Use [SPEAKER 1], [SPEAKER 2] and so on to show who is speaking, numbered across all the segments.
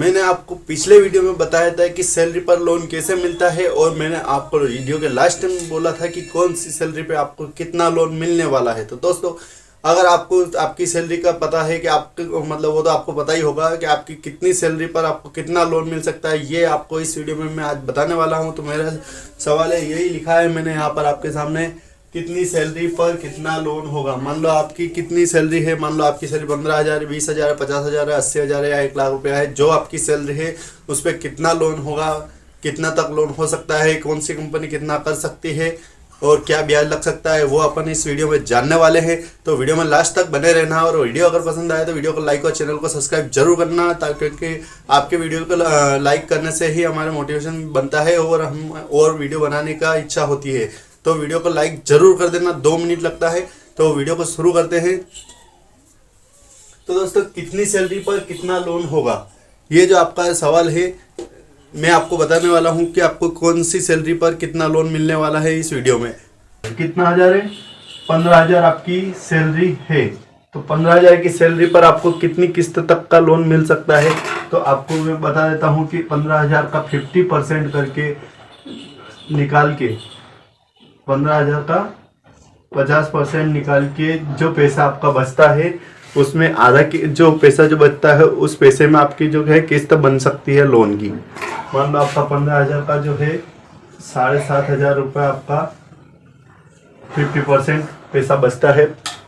[SPEAKER 1] मैंने आपको पिछले वीडियो में बताया था कि सैलरी पर लोन कैसे मिलता है, और मैंने आपको वीडियो के लास्ट में बोला था कि कौन सी सैलरी पे आपको कितना लोन मिलने वाला है। तो दोस्तों, अगर आपको आपकी सैलरी का पता है कि आपके मतलब वो तो आपको पता ही होगा कि आपकी कितनी सैलरी पर आपको कितना लोन मिल सकता है, ये आपको इस वीडियो में मैं आज बताने वाला हूँ। तो मेरा सवाल है, यही लिखा है मैंने यहाँ पर आपके सामने, कितनी सैलरी पर कितना लोन होगा। मान लो आपकी कितनी सैलरी है, मान लो आपकी सैलरी 15,000, 20,000, 50,000, 80,000 या 1 लाख रुपया है। जो आपकी सैलरी है उस पर कितना लोन होगा, कितना तक लोन हो सकता है, कौन सी कंपनी कितना कर सकती है और क्या ब्याज लग सकता है, वो अपन इस वीडियो में जानने वाले हैं। तो वीडियो में लास्ट तक बने रहना, और वीडियो अगर पसंद आए तो वीडियो को लाइक और चैनल को सब्सक्राइब जरूर करना, ताकि क्योंकि आपके वीडियो को लाइक करने से ही हमारा मोटिवेशन बनता है और हम और वीडियो बनाने का इच्छा होती है। तो वीडियो को लाइक जरूर कर देना, 2 मिनट लगता है। तो वीडियो को शुरू करते हैं। तो दोस्तों, कितनी सैलरी पर कितना लोन होगा, ये जो आपका सवाल है, मैं आपको बताने वाला हूं कि आपको कौन सी सैलरी पर कितना लोन मिलने वाला है इस वीडियो में। कितना हजार है? 15,000 आपकी सैलरी है। तो 15,000 की सैलरी पर आपको कितनी किस्त तक का लोन मिल सकता है, तो आपको मैं बता देता हूं कि 15,000 का 50% करके निकाल के, 15,000 का 50% निकाल के जो पैसा आपका बचता है, उसमें आधा की जो पैसा जो बचता है, उस पैसे में आपकी जो है किस्त बन सकती है लोन की। मान लो आपका 15,000 का जो है 7,500 रुपये आपका 50% पैसा बचता है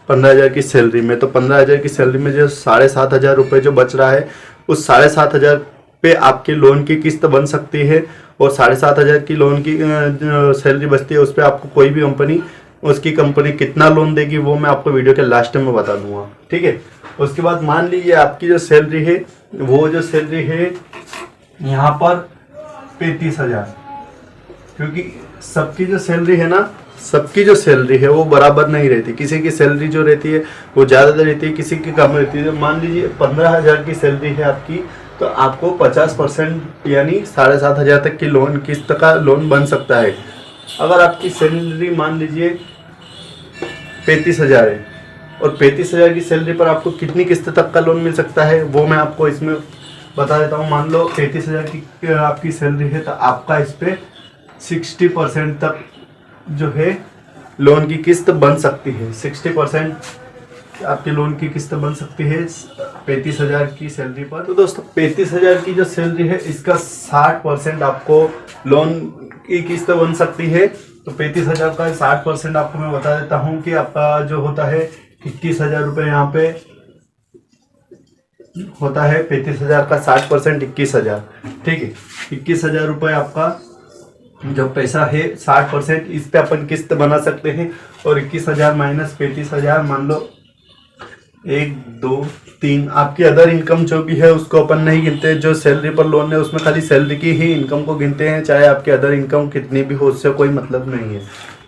[SPEAKER 1] 15,000 की सैलरी में। तो 15,000 की सैलरी में जो 7,500 रुपये जो बच रहा है, उस 7,500 पे आपके लोन की किस्त बन सकती है। और 7,500 की लोन की सैलरी बचती है, उस पर आपको कोई भी कंपनी, उसकी कंपनी कितना लोन देगी वो मैं आपको वीडियो के लास्ट में बता दूंगा, ठीक है। उसके बाद मान लीजिए आपकी जो सैलरी है, वो जो सैलरी है यहाँ पर 35,000, क्योंकि सबकी जो सैलरी है ना, सबकी जो सैलरी है वो बराबर नहीं रहती। किसी की सैलरी जो रहती है वो ज़्यादा रहती है, किसी की कम रहती है। मान लीजिए 15,000 की सैलरी है आपकी, तो आपको 50% यानी 7,500 तक की लोन किस्त का लोन बन सकता है। अगर आपकी सैलरी मान लीजिए 35,000 है, और 35,000 की सैलरी पर आपको कितनी किस्त तक का लोन मिल सकता है, वो मैं आपको इसमें बता देता हूँ। मान लो 35,000 की आपकी सैलरी है, तो आपका इस पर 60% तक जो है लोन की किस्त बन सकती है। 60% आपके लोन की किस्त बन सकती है 35,000 की सैलरी पर। तो दोस्तों, 35,000 की जो सैलरी है, इसका 60% आपको लोन की किस्त बन सकती है। तो 35,000 का 60% आपको मैं बता देता हूँ कि आपका जो होता है 21,000 रुपये यहाँ पे होता है। 35,000 का 60% 21,000, ठीक है। 21,000 रुपये आपका जो पैसा है 60%, इस पे अपन किस्त बना सकते हैं। और 21,000 माइनस 35,000, मान लो 1, 2, 3 आपकी अदर इनकम जो भी है उसको अपन नहीं गिनते। जो सैलरी पर लोन है उसमें खाली सैलरी की ही इनकम को गिनते हैं, चाहे आपकी अदर इनकम कितनी भी हो, उससे कोई मतलब नहीं है।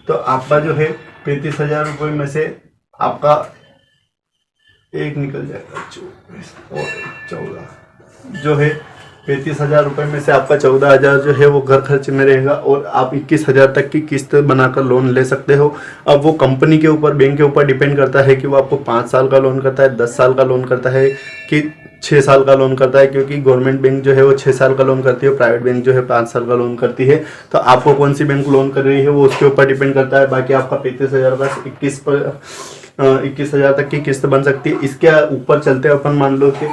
[SPEAKER 1] तो आपका जो है 35,000 रुपये में से आपका एक निकल जाएगा 24 और 14, जो है 35,000 रुपये में से आपका 14,000 जो है वो घर खर्च में रहेगा, और आप 21,000 तक की किस्त बनाकर लोन ले सकते हो। अब वो कंपनी के ऊपर, बैंक के ऊपर डिपेंड करता है कि वो आपको 5 साल का लोन करता है, 10 साल का लोन करता है कि 6 साल का लोन करता है। क्योंकि गवर्नमेंट बैंक जो है वो 6 साल का लोन करती है, प्राइवेट बैंक जो है 5 साल का लोन करती है। तो आपको कौन सी बैंक लोन कर रही है वो उसके ऊपर डिपेंड करता है। बाकी आपका 35,000 का 21,000 तक की किस्त बन सकती है। इसके ऊपर चलते अपन मान लो कि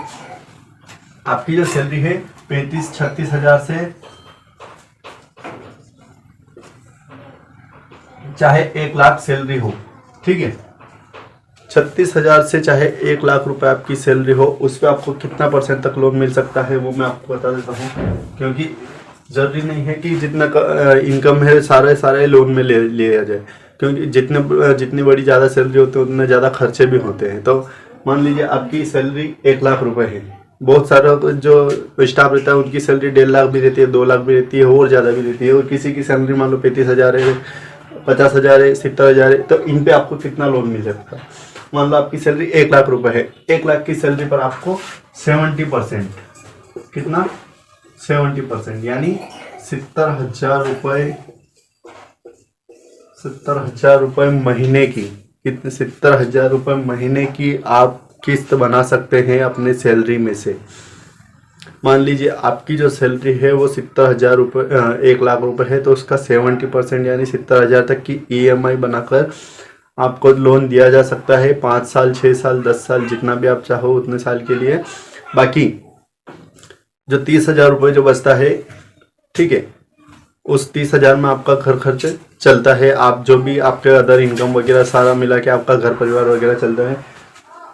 [SPEAKER 1] आपकी जो सैलरी है 35-36,000 से, चाहे 1 लाख सैलरी हो, ठीक है, 36,000 से चाहे 1 लाख रुपए आपकी सैलरी हो, उस पर आपको कितना % तक लोन मिल सकता है वो मैं आपको बता देता हूँ। क्योंकि जरूरी नहीं है कि जितना इनकम है सारे लोन में ले लिया जाए, क्योंकि जितनी बड़ी ज़्यादा सैलरी होती है उतने ज़्यादा खर्चे भी होते हैं। तो मान लीजिए आपकी सैलरी 1 लाख रुपए है, बहुत सारा जो स्टाफ रहता है उनकी सैलरी 1.5 लाख भी रहती है, 2 लाख भी रहती है, और ज़्यादा भी रहती है। और किसी की सैलरी मान लो 35,000 है, 50,000 है, 70,000 है, तो इन पे आपको कितना लोन मिल सकता है। मान लो आपकी सैलरी 1 लाख रुपए है, 1 लाख की सैलरी पर आपको 70%, कितना 70% यानी 70,000 रुपये, 70,000 रुपये महीने की, कितने 70,000 रुपये महीने की आप किस्त बना सकते हैं अपने सैलरी में से। मान लीजिए आपकी जो सैलरी है वो 70,000 रुपये 1 लाख रुपए है, तो उसका 70% यानी 70,000 तक की EMI बनाकर आपको लोन दिया जा सकता है। 5 साल, 6 साल, 10 साल, जितना भी आप चाहो उतने साल के लिए। बाकी जो 30,000 रुपये जो बचता है, ठीक है, उस 30,000 में आपका घर खर्च चलता है। आप जो भी आपके अदर इनकम वगैरह सारा मिला के आपका घर परिवार वगैरह चलता है।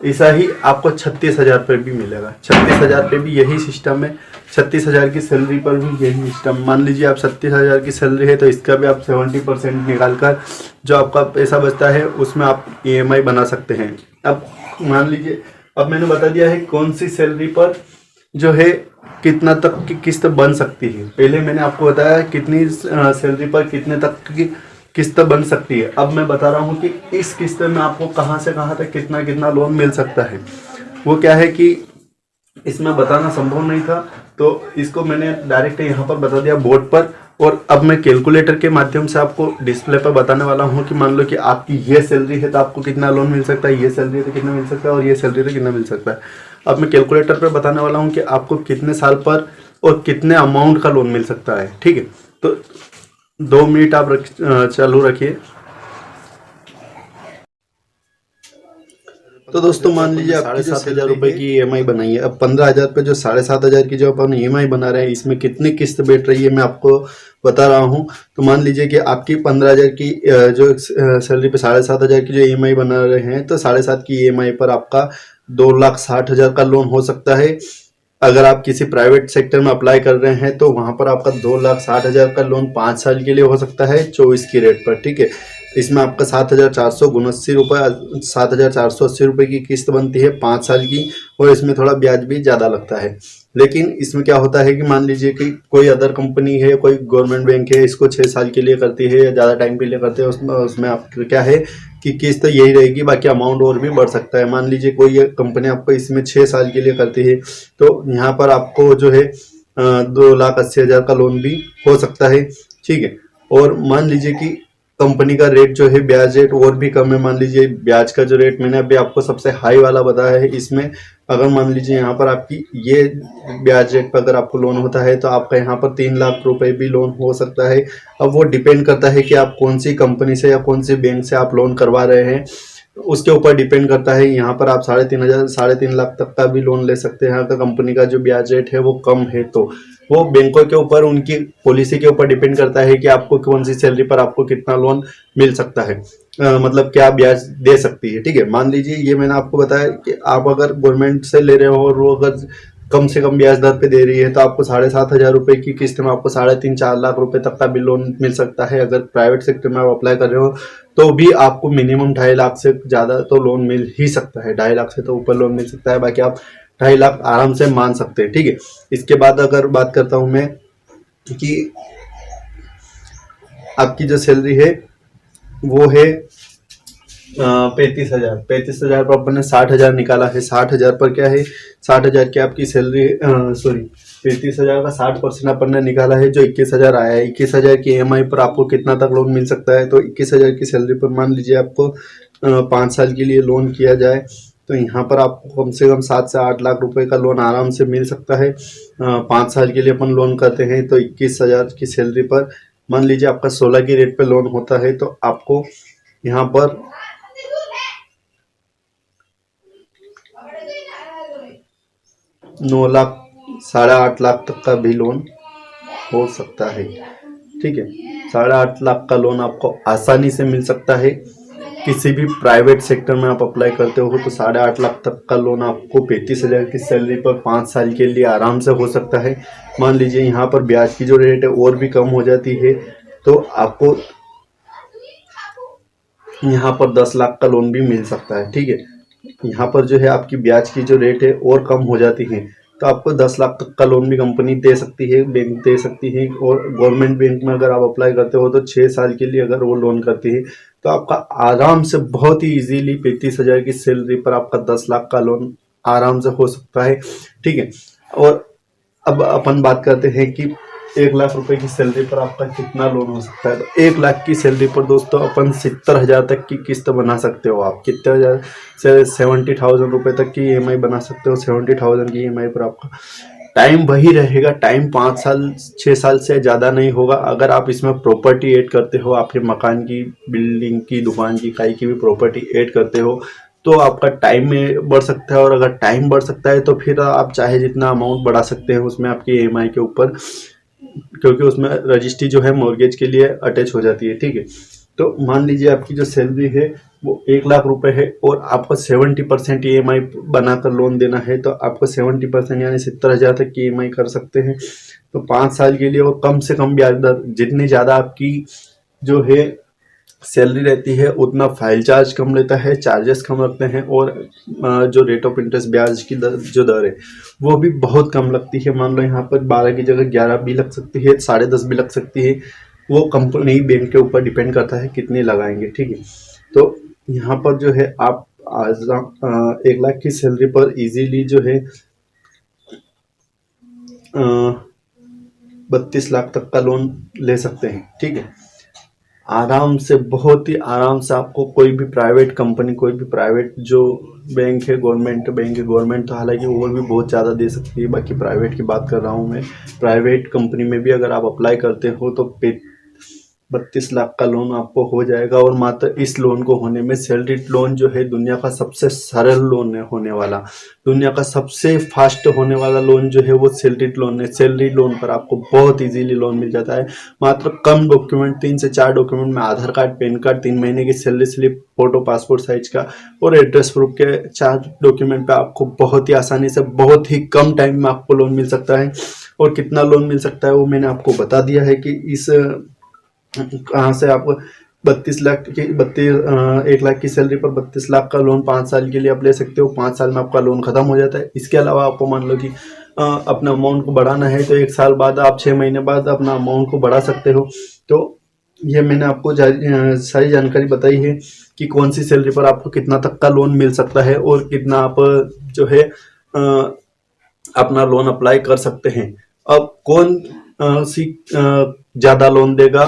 [SPEAKER 1] ऐसा ही आपको 36,000 पे भी मिलेगा। 36,000 पे भी यही सिस्टम है। 36,000 की सैलरी पर भी यही सिस्टम। मान लीजिए आप 36,000 की सैलरी है तो इसका भी आप 70% निकाल कर जो आपका पैसा बचता है उसमें आप EMI बना सकते हैं। अब मान लीजिए, अब मैंने बता दिया है कौन सी सैलरी पर जो है कितना तक की किस्त बन सकती है। पहले मैंने आपको बताया कितनी सैलरी पर कितने तक की किस्त बन सकती है। अब मैं बता रहा हूँ कि इस किस्त में आपको कहाँ से कहाँ तक कितना कितना लोन मिल सकता है। वो क्या है कि इसमें बताना संभव नहीं था, तो इसको मैंने डायरेक्ट यहाँ पर बता दिया बोर्ड पर। और अब मैं कैलकुलेटर के माध्यम से आपको डिस्प्ले पर बताने वाला हूँ कि मान लो कि आपकी ये सैलरी है तो आपको कितना लोन मिल सकता है, ये सैलरी है तो कितना मिल सकता है, और ये सैलरी तो कितना मिल सकता है। अब मैं कैलकुलेटर पर बताने वाला हूँ कि आपको कितने साल पर और कितने अमाउंट का लोन मिल सकता है। ठीक है, तो 2 मिनट आप चालू रखिए। तो दोस्तों मान लीजिए आपकी 7,500 रुपये की EMI बनाई है। अब 15,000 पे जो 7,500 की जो अपन EMI बना रहे हैं, इसमें कितनी किस्त बैठ रही है मैं आपको बता रहा हूँ। तो मान लीजिए कि आपकी 15,000 की जो सैलरी पे 7,500 की जो EMI बना रहे हैं, तो 7,500 की EMI पर आपका 2,60,000 का लोन हो सकता है। अगर आप किसी प्राइवेट सेक्टर में अप्लाई कर रहे हैं तो वहां पर आपका 2,60,000 का लोन 5 साल के लिए हो सकता है 24 की रेट पर। ठीक है, इसमें आपका 7,479 रुपये 7,480 रुपये की किस्त बनती है 5 साल की, और इसमें थोड़ा ब्याज भी ज़्यादा लगता है। लेकिन इसमें क्या होता है कि मान लीजिए कि कोई अदर कंपनी है, कोई गवर्नमेंट बैंक है, इसको 6 साल के लिए करती है या ज़्यादा टाइम के लिए करते हैं, उसमें आप क्या है कि किस्त यही रहेगी, बाकी अमाउंट और भी बढ़ सकता है। मान लीजिए कोई कंपनी आपको इसमें 6 साल के लिए करती है तो यहाँ पर आपको जो है 2,80,000 का लोन भी हो सकता है। ठीक है, और मान लीजिए कि कंपनी का रेट जो है ब्याज रेट और भी कम है। मान लीजिए ब्याज का जो रेट मैंने अभी आपको सबसे हाई वाला बताया है, इसमें अगर मान लीजिए यहाँ पर आपकी ये ब्याज रेट पर अगर आपको लोन होता है तो आपका यहाँ पर 3 लाख रुपए भी लोन हो सकता है। अब वो डिपेंड करता है कि आप कौन सी कंपनी से या कौन सी बैंक से आप लोन करवा रहे हैं, उसके ऊपर डिपेंड करता है। यहाँ पर आप 3.5 लाख तक का भी लोन ले सकते हैं अगर कंपनी का जो ब्याज रेट है वो कम है। तो वो बैंकों के ऊपर, उनकी पॉलिसी के ऊपर डिपेंड करता है कि आपको कौन सी सैलरी पर आपको कितना लोन मिल सकता है, मतलब क्या ब्याज दे सकती है। ठीक है, मान लीजिए ये मैंने आपको बताया कि आप अगर गवर्नमेंट से ले रहे हो और वो अगर कम से कम ब्याज दर पे दे रही है तो आपको 7,500 रुपये की किस्त में आपको 3.5-4 लाख रुपए तक का भी लोन मिल सकता है। अगर प्राइवेट सेक्टर में आप अप्लाई कर रहे हो तो भी आपको मिनिमम 2.5 लाख से ज़्यादा तो लोन मिल ही सकता है। 2.5 लाख से तो ऊपर लोन मिल सकता है, बाकी आप 2.5 लाख आराम से मान सकते हैं। ठीक है, इसके बाद अगर बात करता हूँ मैं कि आपकी जो सैलरी है वो है 35,000 पर अपन ने 60,000 निकाला है। 60,000 पर क्या है, 60,000 की आपकी सैलरी, सॉरी 35,000 का 60% अपन ने निकाला है जो 21,000 आया है। 21,000 की EMI पर आपको कितना तक लोन मिल सकता है, तो 21,000 की सैलरी पर मान लीजिए आपको 5 साल के लिए लोन किया जाए तो यहाँ पर आपको कम से कम 7 से 8 लाख रुपए का लोन आराम से मिल सकता है। 5 साल के लिए अपन लोन करते हैं तो 21,000 की सैलरी पर मान लीजिए आपका 16 की रेट पे लोन होता है तो आपको यहाँ पर 9 लाख 8.5 लाख तक का भी लोन हो सकता है। ठीक है, 8.5 लाख का लोन आपको आसानी से मिल सकता है। किसी भी प्राइवेट सेक्टर में आप अप्लाई करते हो तो 8.5 लाख तक का लोन आपको 35,000 की सैलरी पर 5 साल के लिए आराम से हो सकता है। मान लीजिए यहाँ पर ब्याज की जो रेट है और भी कम हो जाती है तो आपको यहाँ पर 10 लाख का लोन भी मिल सकता है। ठीक है, यहाँ पर जो है आपकी ब्याज की जो रेट है और कम हो जाती है तो आपको 10 लाख तक का लोन भी कंपनी दे सकती है, बैंक दे सकती है। और गवर्नमेंट बैंक में अगर आप अप्लाई करते हो तो 6 साल के लिए अगर वो लोन करती है तो आपका आराम से बहुत ही इजीली 35,000 की सैलरी पर आपका 10 लाख का लोन आराम से हो सकता है। ठीक है, और अब अपन बात करते हैं कि 1 लाख रुपए की सैलरी पर आपका कितना लोन हो सकता है। तो 1 लाख की सैलरी पर दोस्तों अपन 70,000 तक की किस्त बना सकते हो। आप कितने हज़ार से 70,000 रुपये तक की EMI बना सकते हो। 70,000 की EMI पर आपका टाइम वही रहेगा, टाइम 5 साल 6 साल से ज़्यादा नहीं होगा। अगर आप इसमें प्रॉपर्टी ऐड करते हो, आपके मकान की, बिल्डिंग की, दुकान की, कहीं की भी प्रॉपर्टी ऐड करते हो, तो आपका टाइम में बढ़ सकता है। और अगर टाइम बढ़ सकता है तो फिर आप चाहे जितना अमाउंट बढ़ा सकते हैं उसमें आपकी ईएमआई के ऊपर, क्योंकि उसमें रजिस्ट्री जो है मॉर्गेज के लिए अटैच हो जाती है। ठीक है, तो मान लीजिए आपकी जो सैलरी है वो 1 लाख रुपए है और आपको 70% ईएमआई बनाकर लोन देना है, तो आपको 70% यानी 70,000 तक की ईएमआई कर सकते हैं। तो 5 साल के लिए, और कम से कम ब्याज दर, जितनी ज़्यादा आपकी जो है सैलरी रहती है उतना फाइल चार्ज कम लेता है, चार्जेस कम रखते हैं, और जो रेट ऑफ इंटरेस्ट, ब्याज की जो दर है वो भी बहुत कम लगती है। मान लो यहाँ पर 12 की जगह 11 भी लग सकती है, 10.5 भी लग सकती है। वो कंपनी, बैंक के ऊपर डिपेंड करता है कितनी लगाएंगे। ठीक है, तो यहाँ पर जो है आप आज 1 लाख की सैलरी पर इजीली जो है 32 लाख तक का लोन ले सकते हैं। ठीक है, आराम से, बहुत ही आराम से। आपको कोई भी प्राइवेट कंपनी, कोई भी प्राइवेट जो बैंक है, गवर्नमेंट बैंक है, गवर्नमेंट तो हालांकि वो भी बहुत ज़्यादा दे सकती है, बाकी प्राइवेट की बात कर रहा हूँ मैं। प्राइवेट कंपनी में भी अगर आप अप्लाई करते हो तो 32 लाख का लोन आपको हो जाएगा। और मात्र इस लोन को होने में, सैलरी लोन जो है दुनिया का सबसे सरल लोन है होने वाला, दुनिया का सबसे फास्ट होने वाला लोन जो है वो सैलरी लोन है। सैलरी लोन पर आपको बहुत इजीली लोन मिल जाता है, मात्र कम डॉक्यूमेंट, 3 से 4 डॉक्यूमेंट में आधार कार्ड, पैन कार्ड, 3 महीने की salary slip, photo passport size का और एड्रेस प्रूफ के 4 डॉक्यूमेंट पे आपको बहुत ही आसानी से, बहुत ही कम टाइम में आपको लोन मिल सकता है। और कितना लोन मिल सकता है वो मैंने आपको बता दिया है कि इस कहाँ से आपको 32 लाख की 1 लाख की सैलरी पर 32 लाख का लोन 5 साल के लिए आप ले सकते हो। 5 साल में आपका लोन खत्म हो जाता है। इसके अलावा आपको मान लो कि अपना अमाउंट को बढ़ाना है तो 1 साल बाद, आप 6 महीने बाद अपना अमाउंट को बढ़ा सकते हो। तो ये मैंने आपको सारी जानकारी बताई है कि कौन सी सैलरी पर आपको कितना तक का लोन मिल सकता है और कितना आप जो है अपना लोन अप्लाई कर सकते हैं। अब कौन सी ज़्यादा लोन देगा,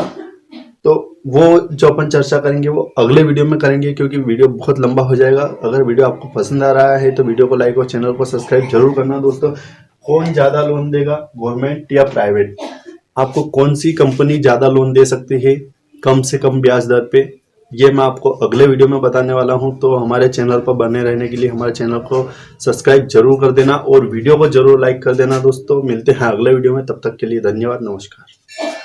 [SPEAKER 1] तो वो जो अपन चर्चा करेंगे वो अगले वीडियो में करेंगे, क्योंकि वीडियो बहुत लंबा हो जाएगा। अगर वीडियो आपको पसंद आ रहा है तो वीडियो को लाइक और चैनल को सब्सक्राइब जरूर करना दोस्तों। कौन ज़्यादा लोन देगा, गवर्नमेंट या प्राइवेट? आपको कौन सी कंपनी ज़्यादा लोन दे सकती है कम से कम ब्याज दर पे, ये मैं आपको अगले वीडियो में बताने वाला हूं। तो हमारे चैनल पर बने रहने के लिए हमारे चैनल को सब्सक्राइब जरूर कर देना और वीडियो को जरूर लाइक कर देना दोस्तों। मिलते हैं अगले वीडियो में, तब तक के लिए धन्यवाद, नमस्कार।